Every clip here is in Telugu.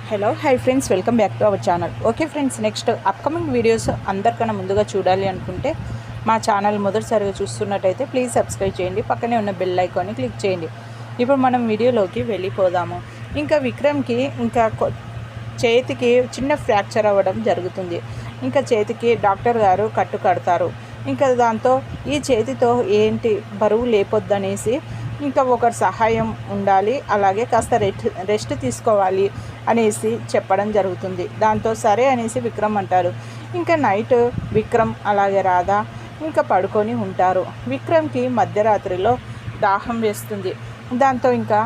Hello hi friends, welcome back to our channel. Okay friends, next upcoming videos అందరికన్నా ముందుగా చూడాలి అనుకుంటే మా ఛానల్ మొదటిసారిగా చూస్తున్నట్టయితే ప్లీజ్ సబ్స్క్రైబ్ చేయండి. పక్కనే ఉన్న బెల్ ఐకాన్ని క్లిక్ చేయండి. ఇప్పుడు మనం వీడియోలోకి వెళ్ళిపోదాము. ఇంకా విక్రమ్కి చేతికి చిన్న ఫ్రాక్చర్ అవ్వడం జరుగుతుంది. ఇంకా చేతికి డాక్టర్ గారు కట్టు కడతారు. ఇంకా దాంతో ఈ చేతితో ఏంటి బరువు లేపొద్దనేసి ఇంకా ఒకరి సహాయం ఉండాలి, అలాగే కాస్త రెస్ట్ తీసుకోవాలి అనేసి చెప్పడం జరుగుతుంది. దాంతో సరే అనేసి విక్రమ్ అంటారు. ఇంకా నైట్ విక్రమ్ అలాగే రాధ ఇంకా పడుకొని ఉంటారు. విక్రమ్కి మధ్యరాత్రిలో దాహం వేస్తుంది. దాంతో ఇంకా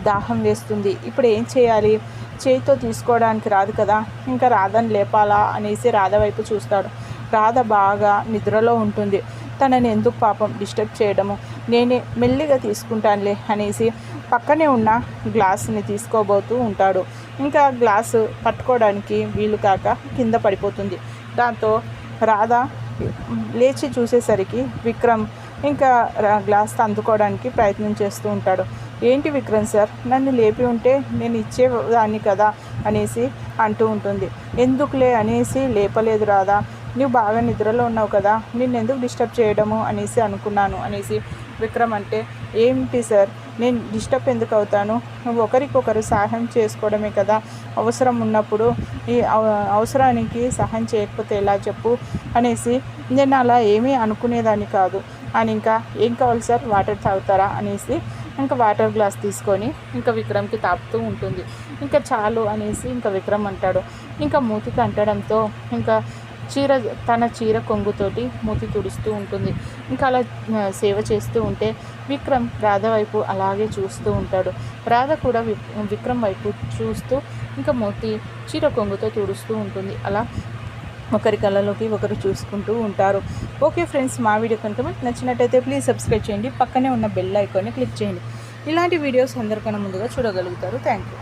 దాహం వేస్తుంది. ఇప్పుడు ఏం చేయాలి? చేతితో తీసుకోవడానికి రాదు కదా, ఇంకా రాధని లేపాలా అనేసి రాధ వైపు చూస్తాడు. రాధ బాగా నిద్రలో ఉంటుంది. తనని ఎందుకు పాపం డిస్టర్బ్ చేయడము, నేనే మెల్లిగా తీసుకుంటానులే అనేసి పక్కనే ఉన్న గ్లాసుని తీసుకోబోతూ ఉంటాడు. ఇంకా గ్లాసు పట్టుకోవడానికి వీలు కాక కింద పడిపోతుంది. దాంతో రాధ లేచి చూసేసరికి విక్రమ్ ఇంకా గ్లాస్ అందుకోవడానికి ప్రయత్నం చేస్తూ ఉంటాడు. ఏంటి విక్రమ్ సార్, నన్ను లేపి ఉంటే నేను ఇచ్చేదాన్ని కదా అనేసి అంటూ ఉంటుంది. ఎందుకులే అనేసి లేపలేదు రాధా, నువ్వు బాగా నిద్రలో ఉన్నావు కదా, నిన్నెందుకు డిస్టర్బ్ చేయడము అనేసి అనుకున్నాను అనేసి విక్రమ్ అంటే, ఏంటి సార్ నేను డిస్టర్బ్ ఎందుకు అవుతాను, నువ్వు ఒకరికొకరు సహాయం చేసుకోవడమే కదా, అవసరం ఉన్నప్పుడు ఈ అవసరానికి సహాయం చేయకపోతే ఎలా చెప్పు అనేసి, నేను అలా ఏమీ అనుకునేదాన్ని కాదు అని, ఇంకా ఏం కావాలి సార్, వాటర్ తాగుతారా అనేసి ఇంకా వాటర్ గ్లాస్ తీసుకొని ఇంకా విక్రమ్కి తాపుతూ ఉంటుంది. ఇంకా చాలు అనేసి ఇంకా విక్రమ్ అంటాడు. ఇంకా మూతికి అంటడంతో ఇంకా తన చీర కొంగుతోటి మూతి తుడుస్తూ ఉంటుంది. ఇంకా అలా సేవ చేస్తూ ఉంటే విక్రమ్ రాధ వైపు అలాగే చూస్తూ ఉంటాడు. రాధ కూడా విక్రమ్ వైపు చూస్తూ ఇంకా మూతి చీర కొంగుతో తుడుస్తూ ఉంటుంది. అలా ఒకరి కళ్ళలోకి ఒకరు చూసుకుంటూ ఉంటారు. ఓకే ఫ్రెండ్స్, మా వీడియో కనుక మీకు నచ్చినట్టయితే ప్లీజ్ సబ్స్క్రైబ్ చేయండి. పక్కనే ఉన్న బెల్ ఐకాన్ని క్లిక్ చేయండి. ఇలాంటి వీడియోస్ అందరికన్నా ముందుగా చూడగలుగుతారు. Thank you.